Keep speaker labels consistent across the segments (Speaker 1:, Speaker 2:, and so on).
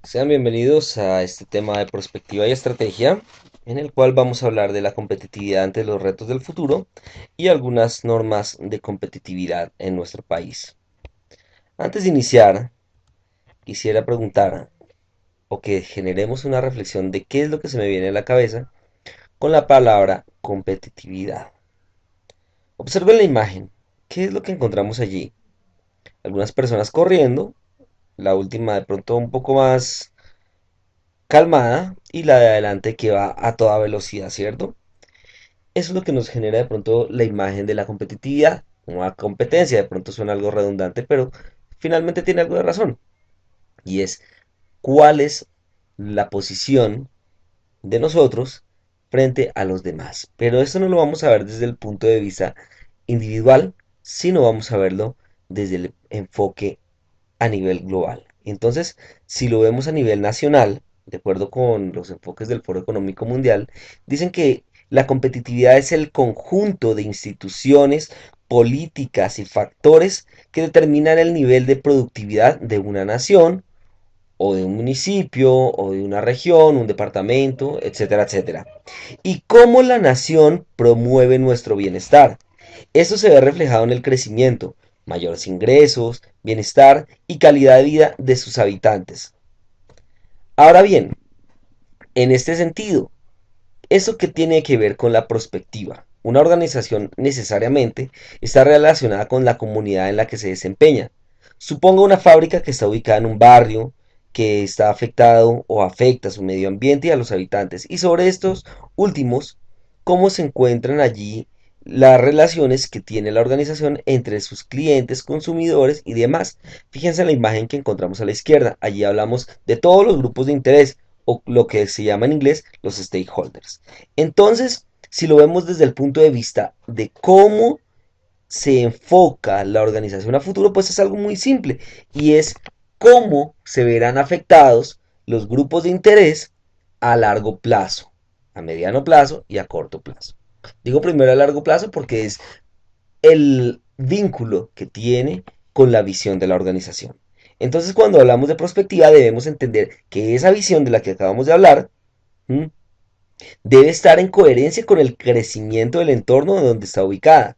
Speaker 1: Sean bienvenidos a este tema de perspectiva y estrategia, en el cual vamos a hablar de la competitividad ante los retos del futuro y algunas normas de competitividad en nuestro país. Antes de iniciar, quisiera preguntar o que generemos una reflexión de qué es lo que se me viene a la cabeza con la palabra competitividad. Observen la imagen. ¿Qué es lo que encontramos allí? Algunas personas corriendo, la última de pronto un poco más calmada y la de adelante que va a toda velocidad, ¿cierto? Eso es lo que nos genera de pronto la imagen de la competitividad, una competencia, de pronto suena algo redundante, pero finalmente tiene algo de razón, y es cuál es la posición de nosotros frente a los demás. Pero esto no lo vamos a ver desde el punto de vista individual, sino vamos a verlo desde el enfoque a nivel global. Entonces, si lo vemos a nivel nacional, de acuerdo con los enfoques del Foro Económico Mundial, dicen que la competitividad es el conjunto de instituciones, políticas y factores que determinan el nivel de productividad de una nación o de un municipio o de una región, un departamento, etcétera, etcétera. Y cómo la nación promueve nuestro bienestar. Esto se ve reflejado en el crecimiento, mayores ingresos, bienestar y calidad de vida de sus habitantes. Ahora bien, en este sentido, ¿eso qué tiene que ver con la prospectiva? Una organización necesariamente está relacionada con la comunidad en la que se desempeña. Suponga una fábrica que está ubicada en un barrio que está afectado o afecta a su medio ambiente y a los habitantes. Y sobre estos últimos, ¿cómo se encuentran allí las relaciones que tiene la organización entre sus clientes, consumidores y demás? Fíjense en la imagen que encontramos a la izquierda. Allí hablamos de todos los grupos de interés o lo que se llama en inglés los stakeholders. Entonces, si lo vemos desde el punto de vista de cómo se enfoca la organización a futuro, pues es algo muy simple y es cómo se verán afectados los grupos de interés a largo plazo, a mediano plazo y a corto plazo. Digo primero a largo plazo porque es el vínculo que tiene con la visión de la organización. Entonces, cuando hablamos de prospectiva, debemos entender que esa visión de la que acabamos de hablar ¿m? Debe estar en coherencia con el crecimiento del entorno donde está ubicada.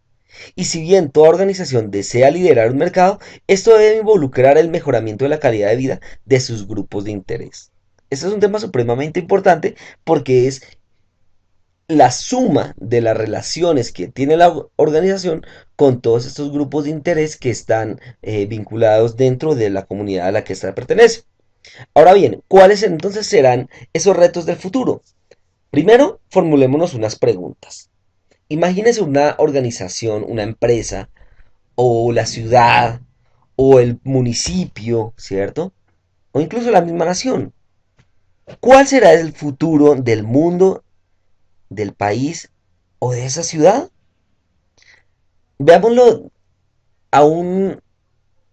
Speaker 1: Y si bien toda organización desea liderar un mercado, esto debe involucrar el mejoramiento de la calidad de vida de sus grupos de interés. Este es un tema supremamente importante porque es la suma de las relaciones que tiene la organización con todos estos grupos de interés que están vinculados dentro de la comunidad a la que ésta pertenece. Ahora bien, ¿cuáles entonces serán esos retos del futuro? Primero, formulémonos unas preguntas. Imagínese una organización, una empresa, o la ciudad, o el municipio, ¿cierto? O incluso la misma nación. ¿Cuál será el futuro del mundo, del país o de esa ciudad? Veámoslo a, un,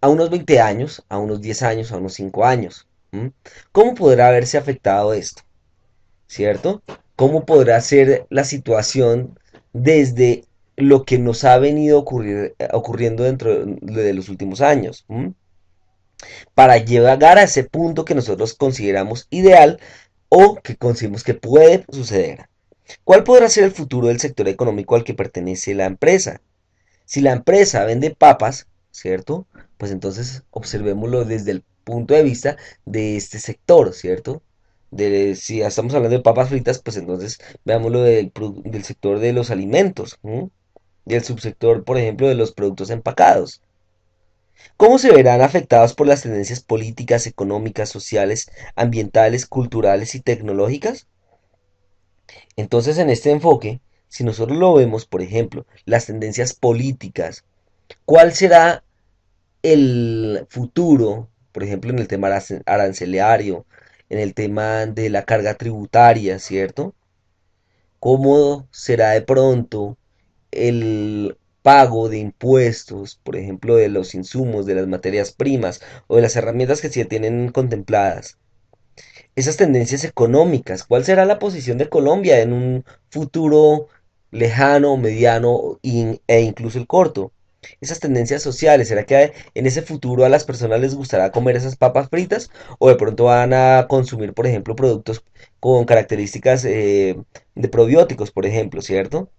Speaker 1: a unos 20 años, a unos 10 años, a unos 5 años. ¿M? ¿Cómo podrá haberse afectado esto? ¿Cierto? ¿Cómo podrá ser la situación desde lo que nos ha venido ocurriendo dentro de los últimos años? Para llegar a ese punto que nosotros consideramos ideal o que consideramos que puede suceder. ¿Cuál podrá ser el futuro del sector económico al que pertenece la empresa? Si la empresa vende papas, ¿cierto? Pues entonces observémoslo desde el punto de vista de este sector, ¿cierto? Si ya estamos hablando de papas fritas, pues entonces veámoslo del sector de los alimentos, ¿m? Del subsector, por ejemplo, de los productos empacados. ¿Cómo se verán afectados por las tendencias políticas, económicas, sociales, ambientales, culturales y tecnológicas? Entonces, en este enfoque, si nosotros lo vemos, por ejemplo, las tendencias políticas, ¿cuál será el futuro, por ejemplo, en el tema arancelario, en el tema de la carga tributaria, ¿cierto? ¿Cómo será de pronto el pago de impuestos, por ejemplo, de los insumos, de las materias primas o de las herramientas que se tienen contempladas? Esas tendencias económicas, ¿cuál será la posición de Colombia en un futuro lejano, mediano e incluso el corto? esas tendencias sociales? ¿Será que en ese futuro a las personas les gustará comer esas papas fritas o de pronto van a consumir, por ejemplo, productos con características de probióticos, por ejemplo, ¿cierto?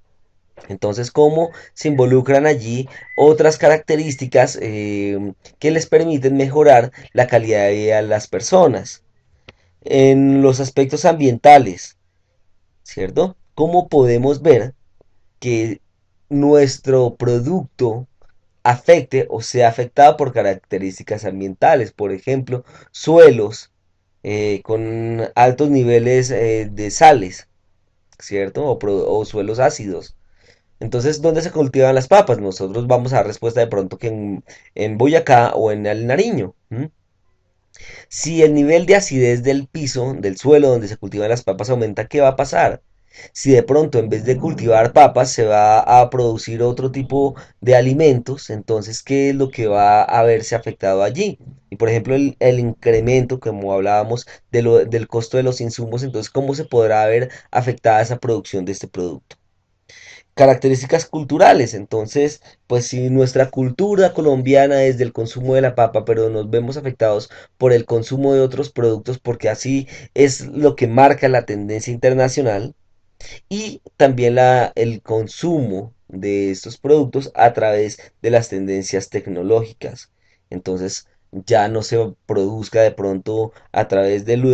Speaker 1: Entonces, ¿cómo se involucran allí otras características que les permiten mejorar la calidad de vida de las personas? En los aspectos ambientales, ¿cierto? ¿Cómo podemos ver que nuestro producto afecte o sea afectado por características ambientales? Por ejemplo, suelos con altos niveles de sales, ¿cierto? O suelos ácidos. Entonces, ¿dónde se cultivan las papas? Nosotros vamos a dar respuesta de pronto que en Boyacá o en el Nariño. ¿M? Si el nivel de acidez del piso, del suelo donde se cultivan las papas aumenta, ¿qué va a pasar? Si de pronto en vez de cultivar papas se va a producir otro tipo de alimentos, entonces ¿qué es lo que va a verse afectado allí? Y por ejemplo el incremento, como hablábamos, del costo de los insumos, entonces ¿cómo se podrá ver afectada esa producción de este producto? Características culturales. Entonces, pues si nuestra cultura colombiana es del consumo de la papa, pero nos vemos afectados por el consumo de otros productos, porque así es lo que marca la tendencia internacional, y también el consumo de estos productos a través de las tendencias tecnológicas. Entonces ya no se produzca de pronto a través del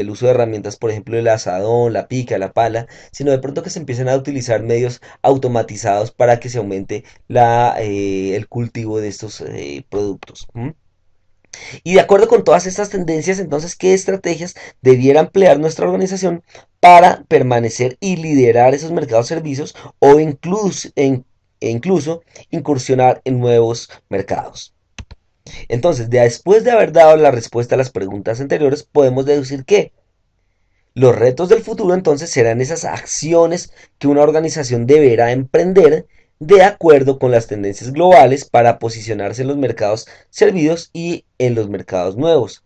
Speaker 1: uso de herramientas, por ejemplo, el asadón, la pica, la pala, sino de pronto que se empiecen a utilizar medios automatizados para que se aumente el cultivo de estos productos. ¿M? Y de acuerdo con todas estas tendencias, entonces, ¿qué estrategias debiera emplear nuestra organización para permanecer y liderar esos mercados servicios o e incluso incursionar en nuevos mercados? Entonces, después de haber dado la respuesta a las preguntas anteriores, podemos deducir que los retos del futuro entonces serán esas acciones que una organización deberá emprender de acuerdo con las tendencias globales para posicionarse en los mercados servidos y en los mercados nuevos.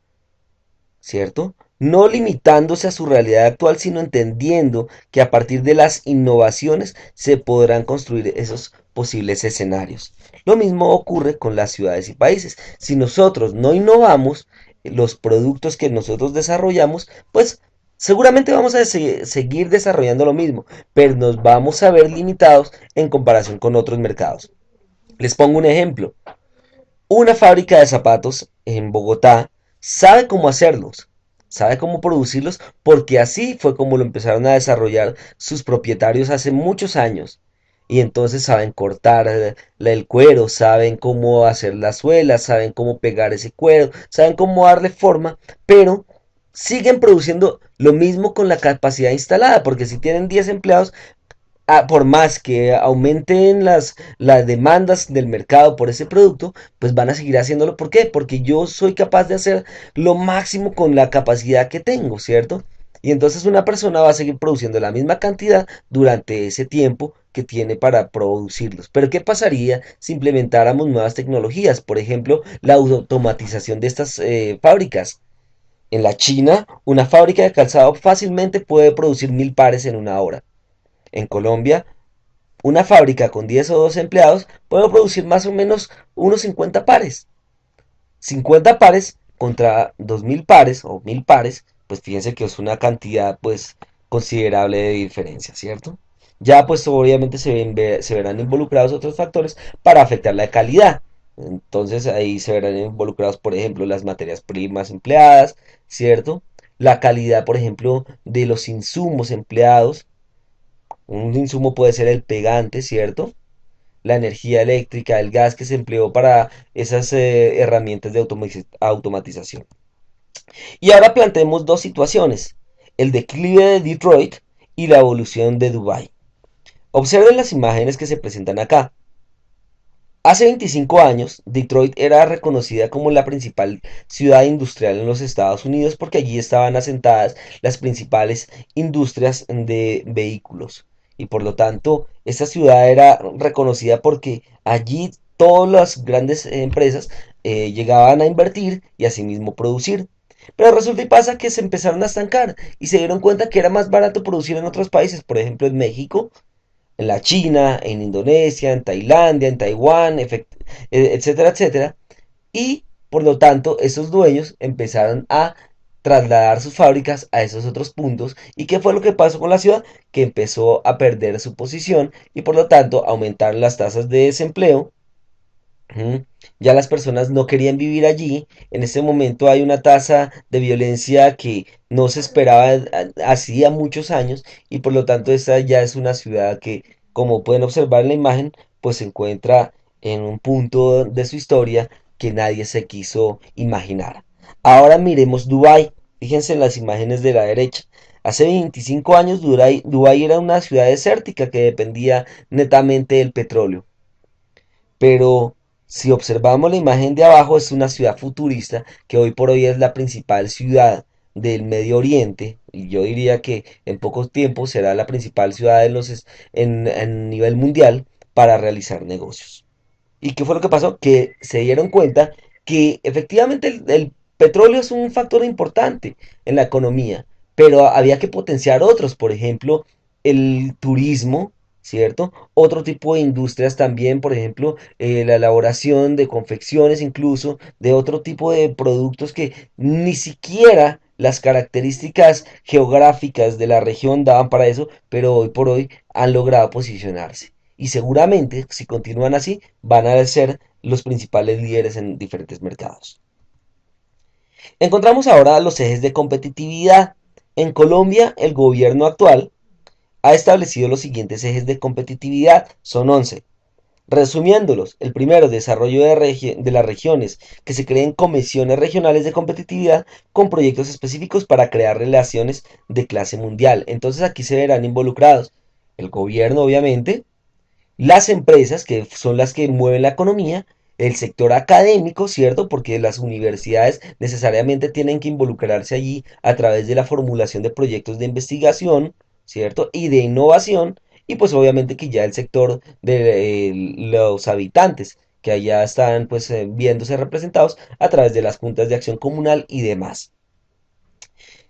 Speaker 1: ¿Cierto? No limitándose a su realidad actual, sino entendiendo que a partir de las innovaciones se podrán construir esos posibles escenarios. Lo mismo ocurre con las ciudades y países. Si nosotros no innovamos los productos que nosotros desarrollamos, pues seguramente vamos a seguir desarrollando lo mismo, pero nos vamos a ver limitados en comparación con otros mercados. Les pongo un ejemplo. Una fábrica de zapatos en Bogotá sabe cómo hacerlos, sabe cómo producirlos, porque así fue como lo empezaron a desarrollar sus propietarios hace muchos años. Y entonces saben cortar el cuero, saben cómo hacer las suelas, saben cómo pegar ese cuero, saben cómo darle forma, pero siguen produciendo lo mismo con la capacidad instalada, porque si tienen 10 empleados, por más que aumenten las demandas del mercado por ese producto, pues van a seguir haciéndolo. ¿Por qué? Porque yo soy capaz de hacer lo máximo con la capacidad que tengo, ¿cierto? Y entonces una persona va a seguir produciendo la misma cantidad durante ese tiempo que tiene para producirlos. Pero ¿qué pasaría si implementáramos nuevas tecnologías? Por ejemplo, la automatización de estas fábricas. En la China, una fábrica de calzado fácilmente puede producir 1000 pares en una hora. En Colombia, una fábrica con 10 o 12 empleados puede producir más o menos unos 50 pares. 50 pares contra 2000 pares o 1000 pares, pues fíjense que es una cantidad pues considerable de diferencia, ¿cierto? Ya pues obviamente se verán involucrados otros factores para afectar la calidad. Entonces ahí se verán involucrados, por ejemplo, las materias primas empleadas, ¿cierto? La calidad, por ejemplo, de los insumos empleados. Un insumo puede ser el pegante, ¿cierto? La energía eléctrica, el gas que se empleó para esas herramientas de automatización. Y ahora planteemos dos situaciones, el declive de Detroit y la evolución de Dubái. Observen las imágenes que se presentan acá. Hace 25 años, Detroit era reconocida como la principal ciudad industrial en los Estados Unidos porque allí estaban asentadas las principales industrias de vehículos. Y por lo tanto, esta ciudad era reconocida porque allí todas las grandes empresas llegaban a invertir y asimismo producir. Pero resulta y pasa que se empezaron a estancar y se dieron cuenta que era más barato producir en otros países, por ejemplo en México, en la China, en Indonesia, en Tailandia, en Taiwán, etcétera, etcétera. Y por lo tanto, esos dueños empezaron a trasladar sus fábricas a esos otros puntos. ¿Y qué fue lo que pasó con la ciudad? Que empezó a perder su posición y por lo tanto aumentaron las tasas de desempleo. Ujú. Ya las personas no querían vivir allí. En este momento hay una tasa de violencia que no se esperaba hacía muchos años y por lo tanto esta ya es una ciudad que, como pueden observar en la imagen, pues se encuentra en un punto de su historia que nadie se quiso imaginar. Ahora miremos Dubái. Fíjense en las imágenes de la derecha. Hace 25 años Dubái era una ciudad desértica que dependía netamente del petróleo. Pero si observamos la imagen de abajo, es una ciudad futurista que hoy por hoy es la principal ciudad del Medio Oriente. Y yo diría que en poco tiempo será la principal ciudad en nivel mundial para realizar negocios. ¿Y qué fue lo que pasó? Que se dieron cuenta que efectivamente el petróleo es un factor importante en la economía, pero había que potenciar otros, por ejemplo, el turismo, ¿cierto? Otro tipo de industrias también, por ejemplo, la elaboración de confecciones, incluso de otro tipo de productos que ni siquiera las características geográficas de la región daban para eso, pero hoy por hoy han logrado posicionarse. Y seguramente, si continúan así, van a ser los principales líderes en diferentes mercados. Encontramos ahora los ejes de competitividad. En Colombia, el gobierno actual ha establecido los siguientes ejes de competitividad. Son 11. Resumiéndolos, el primero, desarrollo de las regiones, que se creen comisiones regionales de competitividad con proyectos específicos para crear relaciones de clase mundial. Entonces aquí se verán involucrados el gobierno, obviamente, las empresas, que son las que mueven la economía, el sector académico, ¿cierto? Porque las universidades necesariamente tienen que involucrarse allí a través de la formulación de proyectos de investigación, ¿cierto? Y de innovación, y pues obviamente que ya el sector de los habitantes, que allá están pues viéndose representados a través de las juntas de acción comunal y demás.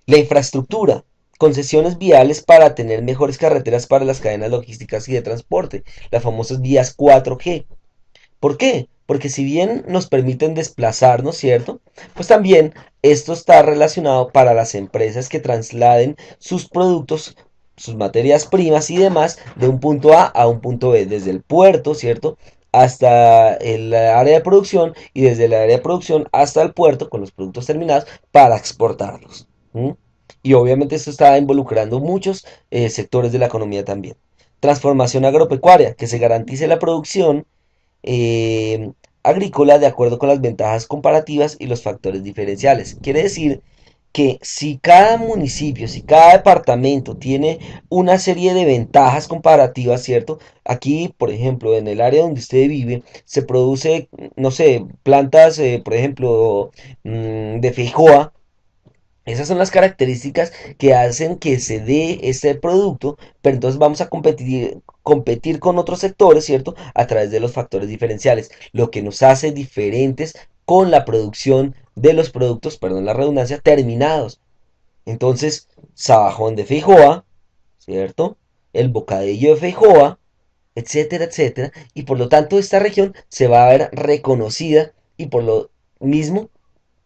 Speaker 1: La infraestructura, concesiones viales para tener mejores carreteras para las cadenas logísticas y de transporte, las famosas vías 4G. ¿Por qué? Porque si bien nos permiten desplazarnos, ¿cierto? Pues también esto está relacionado para las empresas que trasladen sus productos, sus materias primas y demás de un punto A un punto B, desde el puerto, ¿cierto? Hasta el área de producción y desde el área de producción hasta el puerto con los productos terminados para exportarlos. ¿Mm? Y obviamente esto está involucrando muchos sectores de la economía también. Transformación agropecuaria, que se garantice la producción eh, agrícola de acuerdo con las ventajas comparativas y los factores diferenciales. Quiere decir que si cada municipio, si cada departamento tiene una serie de ventajas comparativas, ¿cierto? Aquí, por ejemplo, en el área donde usted vive, se produce, no sé, plantas, por ejemplo, de feijoa. Esas son las características que hacen que se dé este producto, pero entonces vamos a competir con otros sectores, ¿cierto? A través de los factores diferenciales, lo que nos hace diferentes con la producción de los productos, perdón la redundancia, terminados. Entonces, sabajón de feijoa, ¿cierto? El bocadillo de feijoa, etcétera, etcétera. Y por lo tanto, esta región se va a ver reconocida y por lo mismo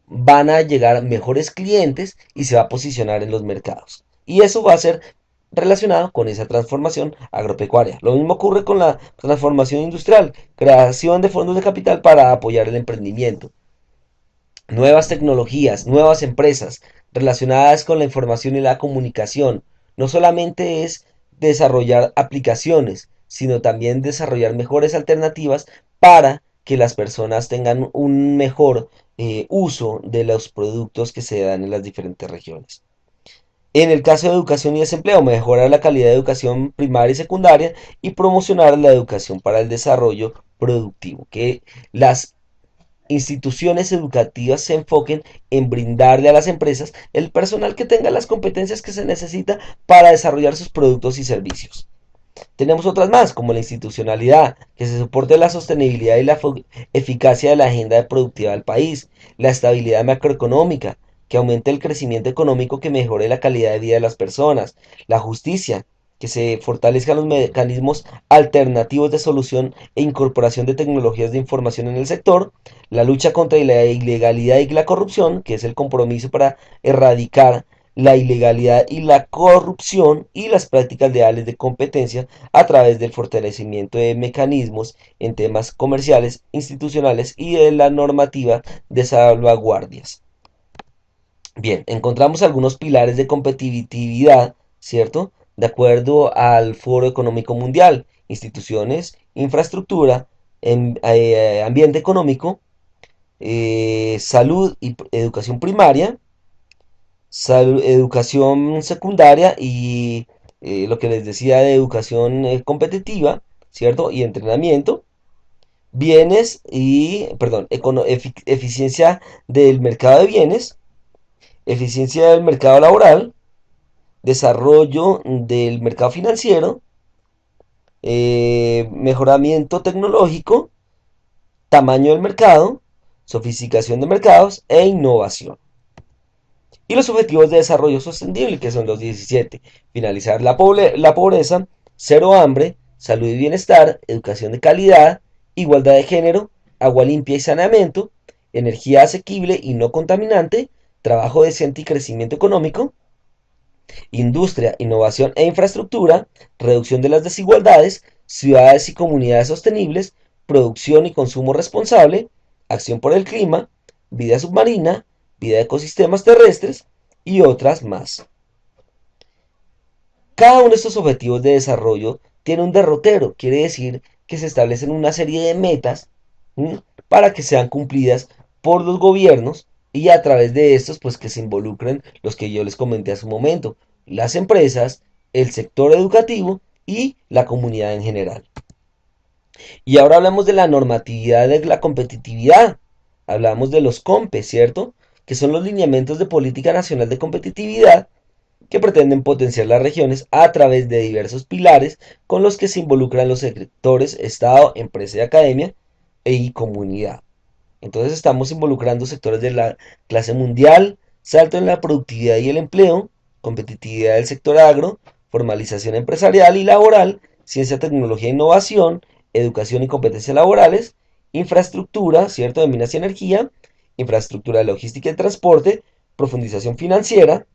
Speaker 1: van a llegar mejores clientes y se va a posicionar en los mercados. Y eso va a ser relacionado con esa transformación agropecuaria. Lo mismo ocurre con la transformación industrial, creación de fondos de capital para apoyar el emprendimiento, nuevas tecnologías, nuevas empresas relacionadas con la información y la comunicación. No solamente es desarrollar aplicaciones, sino también desarrollar mejores alternativas para que las personas tengan un mejor uso de los productos que se dan en las diferentes regiones. En el caso de educación y desempleo, mejorar la calidad de educación primaria y secundaria y promocionar la educación para el desarrollo productivo. Que las instituciones educativas se enfoquen en brindarle a las empresas el personal que tenga las competencias que se necesita para desarrollar sus productos y servicios. Tenemos otras más, como la institucionalidad, que se soporte la sostenibilidad y la eficacia de la agenda productiva del país, la estabilidad macroeconómica, que aumente el crecimiento económico que mejore la calidad de vida de las personas, la justicia, que se fortalezcan los mecanismos alternativos de solución e incorporación de tecnologías de información en el sector, la lucha contra la ilegalidad y la corrupción, que es el compromiso para erradicar la ilegalidad y la corrupción y las prácticas leales de competencia a través del fortalecimiento de mecanismos en temas comerciales, institucionales y de la normativa de salvaguardias. Bien, encontramos algunos pilares de competitividad, ¿cierto? De acuerdo al Foro Económico Mundial, instituciones, infraestructura, ambiente económico, salud y educación primaria, educación secundaria y lo que les decía de educación competitiva, ¿cierto? Y entrenamiento, bienes y, perdón, eficiencia del mercado de bienes, eficiencia del mercado laboral, desarrollo del mercado financiero, mejoramiento tecnológico, tamaño del mercado, sofisticación de mercados e innovación. Y los objetivos de desarrollo sostenible, que son los 17: finalizar la pobreza, cero hambre, salud y bienestar, educación de calidad, igualdad de género, agua limpia y saneamiento, energía asequible y no contaminante, trabajo decente y crecimiento económico, industria, innovación e infraestructura, reducción de las desigualdades, ciudades y comunidades sostenibles, producción y consumo responsable, acción por el clima, vida submarina, vida de ecosistemas terrestres y otras más. Cada uno de estos objetivos de desarrollo tiene un derrotero, quiere decir que se establecen una serie de metas, ¿m?, para que sean cumplidas por los gobiernos y a través de estos pues que se involucren los que yo les comenté hace un momento, las empresas, el sector educativo y la comunidad en general. Y ahora hablamos de la normatividad de la competitividad. Hablamos de los COMPE, ¿cierto? Que son los lineamientos de política nacional de competitividad que pretenden potenciar las regiones a través de diversos pilares con los que se involucran los sectores Estado, empresa y academia y comunidad. Entonces estamos involucrando sectores de la clase mundial, salto en la productividad y el empleo, competitividad del sector agro, formalización empresarial y laboral, ciencia, tecnología e innovación, educación y competencias laborales, infraestructura, ¿cierto?, de minas y energía, infraestructura de logística y transporte, profundización financiera,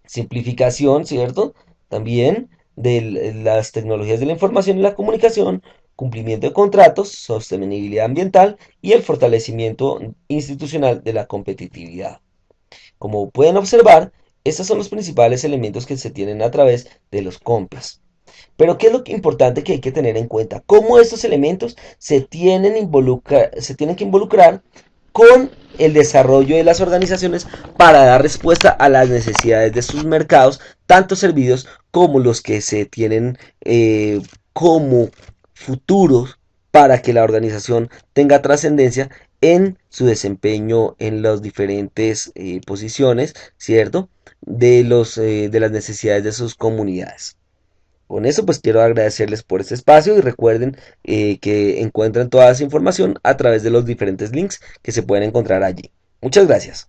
Speaker 1: simplificación, ¿cierto? También de las tecnologías de la información y la comunicación, cumplimiento de contratos, sostenibilidad ambiental y el fortalecimiento institucional de la competitividad. Como pueden observar, estos son los principales elementos que se tienen a través de los COMPAS. Pero ¿qué es lo importante que hay que tener en cuenta? Cómo estos elementos se tienen que involucrar con el desarrollo de las organizaciones para dar respuesta a las necesidades de sus mercados, tanto servidos como los que se tienen como futuros para que la organización tenga trascendencia en su desempeño en las diferentes posiciones, ¿cierto? De las necesidades de sus comunidades. Con eso pues quiero agradecerles por este espacio y recuerden que encuentran toda esa información a través de los diferentes links que se pueden encontrar allí. Muchas gracias.